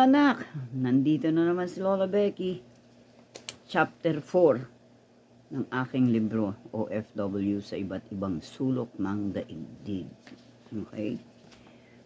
mga anak, nandito na naman si Lola Becky. Chapter 4 ng aking libro, OFW sa iba't ibang sulok ng daigdig. Okay?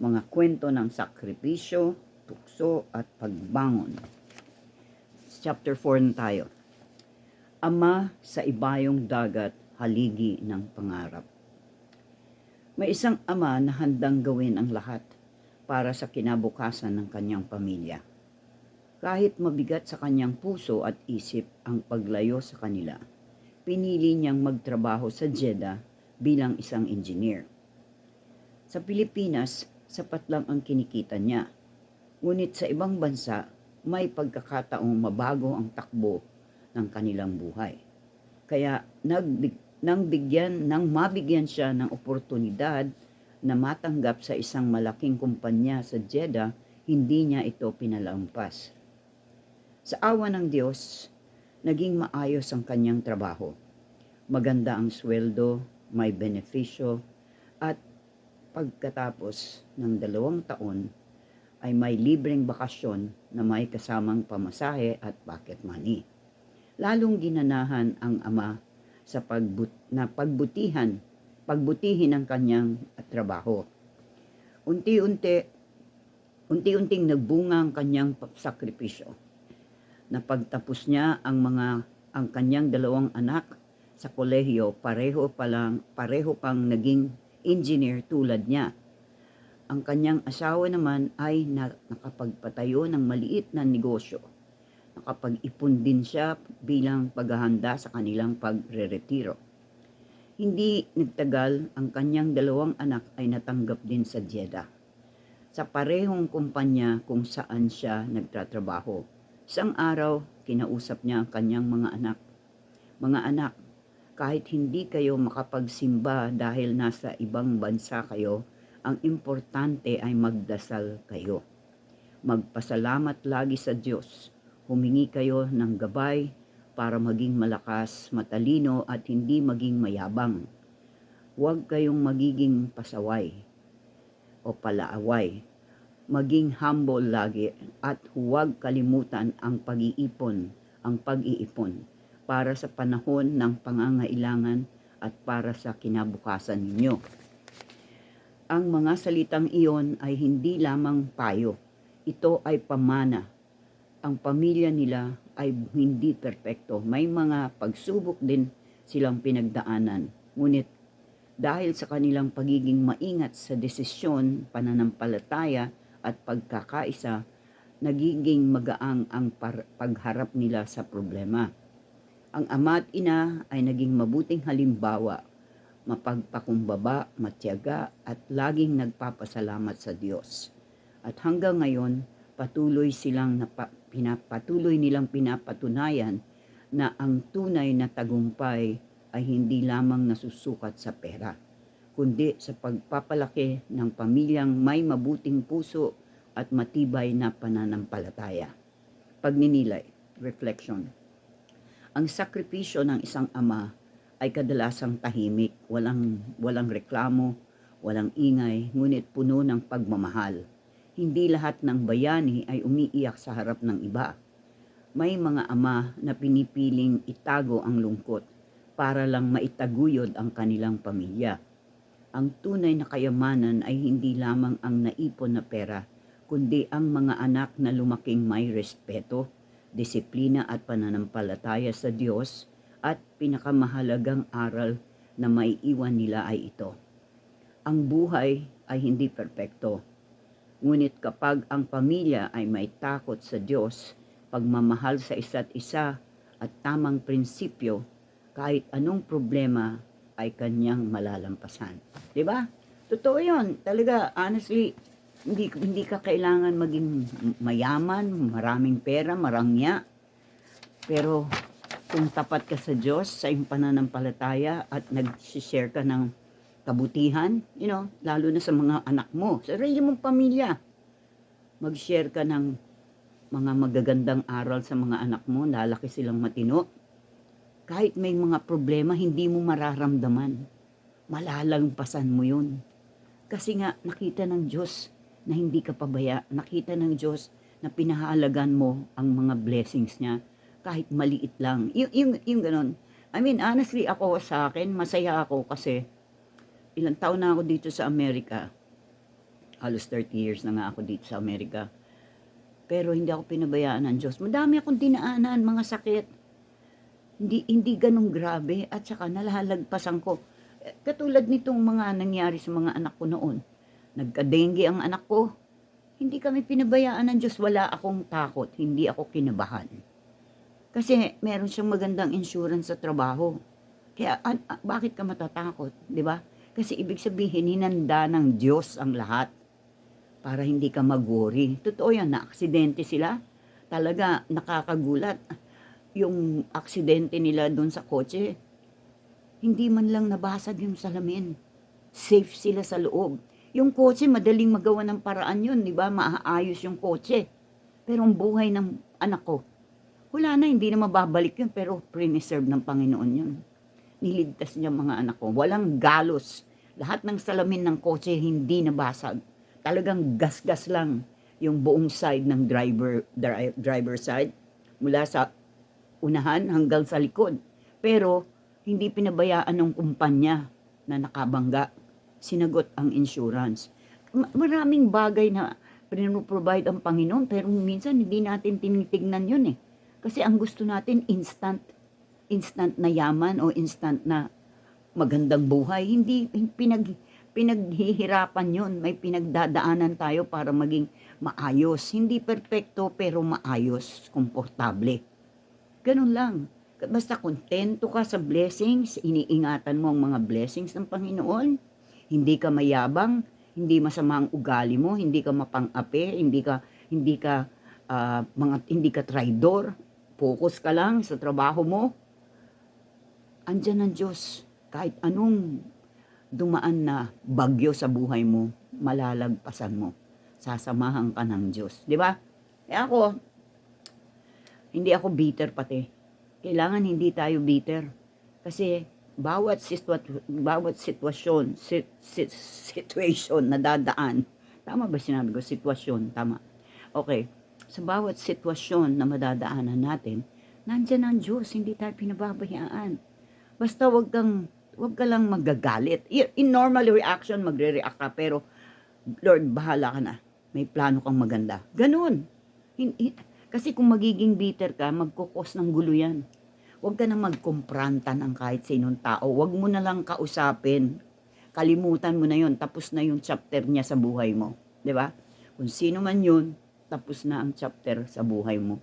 Mga kwento ng sakripisyo, tukso at pagbangon. Chapter 4 na tayo. Ama sa ibayong dagat, haligi ng pangarap. May isang ama na handang gawin ang lahat para sa kinabukasan ng kanyang pamilya. Kahit mabigat sa kanyang puso at isip ang paglayo sa kanila, pinili niyang magtrabaho sa Jeddah bilang isang engineer. Sa Pilipinas, sapat lang ang kinikita niya. Ngunit sa ibang bansa, may pagkakataong mabago ang takbo ng kanilang buhay. Kaya nang mabigyan siya ng oportunidad na matanggap sa isang malaking kumpanya sa Jeddah, hindi niya ito pinalampas. Sa awa ng Diyos, naging maayos ang kanyang trabaho. Maganda ang sweldo, may benepisyo, at pagkatapos ng 2 taon ay may libreng bakasyon na may kasamang pamasahe at pocket money. Lalong ginanahan ang ama sa pagbutihin ang kanyang kanyang trabaho. Unti-unting nagbunga ang kanyang sakripisyo. Napagtapos niya ang kanyang 2 anak sa kolehiyo, pareho pang naging engineer tulad niya. Ang kanyang asawa naman ay nakapagpatayo ng maliit na negosyo. Nakapag-ipon din siya bilang paghahanda sa kanilang pagre-retiro. Hindi nagtagal, ang kanyang 2 anak ay natanggap din sa Jeddah, sa parehong kumpanya kung saan siya nagtatrabaho. Isang araw, kinausap niya ang kanyang mga anak. Mga anak, kahit hindi kayo makapagsimba dahil nasa ibang bansa kayo, ang importante ay magdasal kayo. Magpasalamat lagi sa Diyos. Humingi kayo ng gabay para maging malakas, matalino at hindi maging mayabang. Huwag kayong magiging pasaway o palaaway. Maging humble lagi at huwag kalimutan ang pag-iipon para sa panahon ng pangangailangan at para sa kinabukasan ninyo. Ang mga salitang iyon ay hindi lamang payo. Ito ay pamana. Ang pamilya nila ay hindi perpekto. May mga pagsubok din silang pinagdaanan. Ngunit dahil sa kanilang pagiging maingat sa desisyon, pananampalataya at pagkakaisa, nagiging magaang ang pagharap nila sa problema. Ang ama at ina ay naging mabuting halimbawa, mapagpakumbaba, matiyaga at laging nagpapasalamat sa Diyos. At hanggang ngayon, patuloy nilang pinapatunayan na ang tunay na tagumpay ay hindi lamang nasusukat sa pera, kundi sa pagpapalaki ng pamilyang may mabuting puso at matibay na pananampalataya. Pagninilay, reflection. Ang sakripisyo ng isang ama ay kadalasang tahimik, walang reklamo, walang ingay, ngunit puno ng pagmamahal. Hindi lahat ng bayani ay umiiyak sa harap ng iba. May mga ama na pinipiling itago ang lungkot para lang maitaguyod ang kanilang pamilya. Ang tunay na kayamanan ay hindi lamang ang naipon na pera, kundi ang mga anak na lumaking may respeto, disiplina at pananampalataya sa Diyos, at pinakamahalagang aral na maiiwan nila ay ito. Ang buhay ay hindi perpekto. Ngunit kapag ang pamilya ay may takot sa Diyos, pagmamahal sa isa't isa at tamang prinsipyo, kahit anong problema ay kanyang malalampasan. 'Di ba? Totoo 'yon. Talaga, honestly, hindi ka kailangan maging mayaman, maraming pera, marangya. Pero kung tapat ka sa Diyos, sa iyong pananampalataya at nag-share ka ng kabutihan, lalo na sa mga anak mo, sa sarili mong pamilya, mag-share ka ng mga magagandang aral sa mga anak mo, lalaki silang matino. Kahit may mga problema, hindi mo mararamdaman. Malalampasan mo yun. Kasi nga, nakita ng Diyos na hindi ka pabaya. Nakita ng Diyos na pinahalagan mo ang mga blessings niya kahit maliit lang. Yung ganun. I mean, honestly, ako sa akin, masaya ako kasi ilang taon na ako dito sa Amerika. Halos 30 years na nga ako dito sa Amerika. Pero hindi ako pinabayaan ng Diyos. Madami akong dinaanan, mga sakit. Hindi ganun grabe at saka nalalagpasan ko. Katulad nitong mga nangyari sa mga anak ko noon. Nagka-dengue ang anak ko. Hindi kami pinabayaan ng Diyos. Wala akong takot. Hindi ako kinabahan. Kasi meron siyang magandang insurance sa trabaho. Kaya bakit ka matatakot? 'Di ba? Kasi ibig sabihin, hinanda ng Diyos ang lahat para hindi ka mag-worry. Totoo yan, na-aksidente sila. Talaga nakakagulat. Yung aksidente nila doon sa kotse, hindi man lang nabasag yung salamin. Safe sila sa loob. Yung kotse, madaling magawa ng paraan yun, di ba? Maaayos yung kotse. Pero ang buhay ng anak ko, wala na, hindi na mababalik yun, pero preserve ng Panginoon yun. Niligtas niya mga anak ko. Walang galos. Lahat ng salamin ng kotse hindi nabasag. Talagang gas-gas lang yung buong side ng driver side. Mula sa unahan hanggang sa likod. Pero hindi pinabayaan ng kumpanya na nakabangga. Sinagot ang insurance. Maraming bagay na pinoprovide ang Panginoon pero minsan hindi natin tinitignan yun eh. Kasi ang gusto natin instant na yaman o instant na magandang buhay. Hindi pinaghihirapan yun. May pinagdadaanan tayo para maging maayos. Hindi perpekto pero maayos, komportable. Ganun lang. Basta kontento ka sa blessings, iniingatan mo ang mga blessings ng Panginoon. Hindi ka mayabang, hindi masama ang ugali mo, hindi ka mapang-ape, hindi ka traidor. Focus ka lang sa trabaho mo. Andiyan ang Diyos. Kahit anong dumaan na bagyo sa buhay mo, malalagpasan mo. Sasamahan ka ng Diyos. Di ba? Ako, hindi ako bitter pati. Kailangan hindi tayo bitter. Kasi bawat situation na dadaan. Tama ba sinabi ko? Sitwasyon, tama. Okay. Sa bawat sitwasyon na madadaanan natin, nandyan ang Diyos, hindi tayo pinababayaan. Basta wag ka lang magagalit. In normal reaction, magre-react ka, pero Lord, bahala ka na. May plano kang maganda. Ganun. Kasi kung magiging bitter ka, magkukos ng gulo yan. Huwag ka nang magkumpranta ng kahit sinong tao. Huwag mo na lang kausapin. Kalimutan mo na yun. Tapos na yung chapter niya sa buhay mo. 'Di ba? Kung sino man yun, tapos na ang chapter sa buhay mo.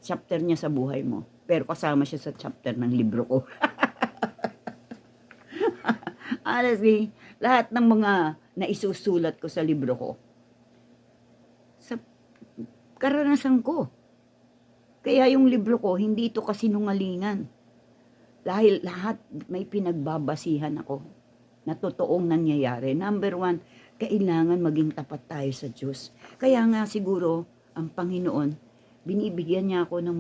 Chapter niya sa buhay mo. Pero kasama siya sa chapter ng libro ko. Honestly, lahat ng mga naisusulat ko sa libro ko, sa karanasan ko. Kaya yung libro ko, hindi ito kasinungalingan. Dahil lahat may pinagbabasihan ako na totoong nangyayari. Number one, kailangan maging tapat tayo sa Diyos. Kaya nga siguro, ang Panginoon, binibigyan niya ako ng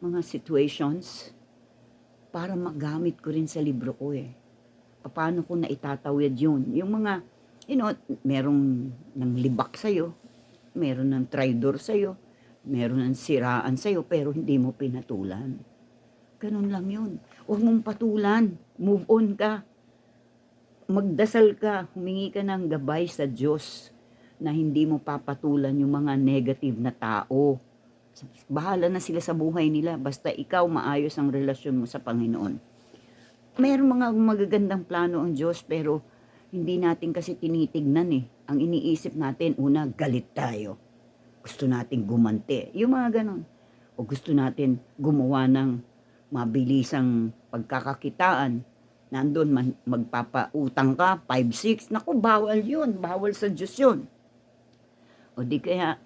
mga situations para magamit ko rin sa libro ko eh. Paano ko na itatawid yun? Yung mga, merong nang libak sa'yo, meron ng traidor sa'yo, meron ng siraan sa'yo, pero hindi mo pinatulan. Ganun lang yun. Huwag mong patulan. Move on ka. Magdasal ka. Humingi ka ng gabay sa Diyos na hindi mo papatulan yung mga negative na tao. Bahala na sila sa buhay nila. Basta ikaw maayos ang relasyon mo sa Panginoon. Mayroong mga magagandang plano ang Diyos, pero hindi natin kasi tinitignan eh. Ang iniisip natin, una, galit tayo. Gusto natin gumanti. Yung mga ganon. O gusto natin gumawa ng mabilisang pagkakakitaan. Nandun, magpapautang ka, 5-6. Naku, bawal yun. Bawal sa Diyos yun. O di kaya,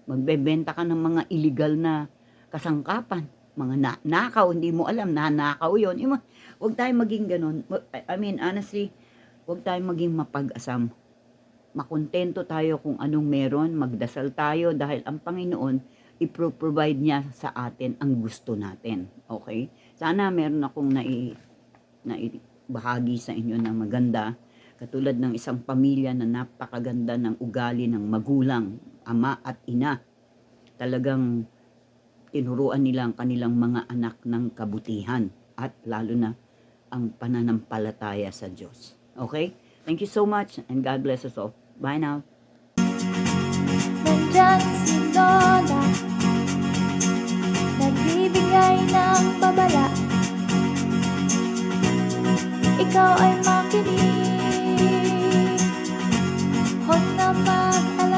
magbebenta ka ng mga illegal na kasangkapan. Mga nakaw, hindi mo alam, nanakaw yun. Huwag tayong maging ganon. I mean, honestly, huwag tayong maging mapag-asam. Makontento tayo kung anong meron, magdasal tayo dahil ang Panginoon, i-provide niya sa atin ang gusto natin. Okay? Sana meron akong naibahagi sa inyo na maganda. Katulad ng isang pamilya na napakaganda ng ugali ng magulang, ama at ina. Talagang tinuruan nila ang kanilang mga anak ng kabutihan at lalo na ang pananampalataya sa Diyos. Okay? Thank you so much and God bless us all. Bye now. Nandyan si Lola, nagbibigay ng babala. Ikaw ay makinig, huwag na mag-alala.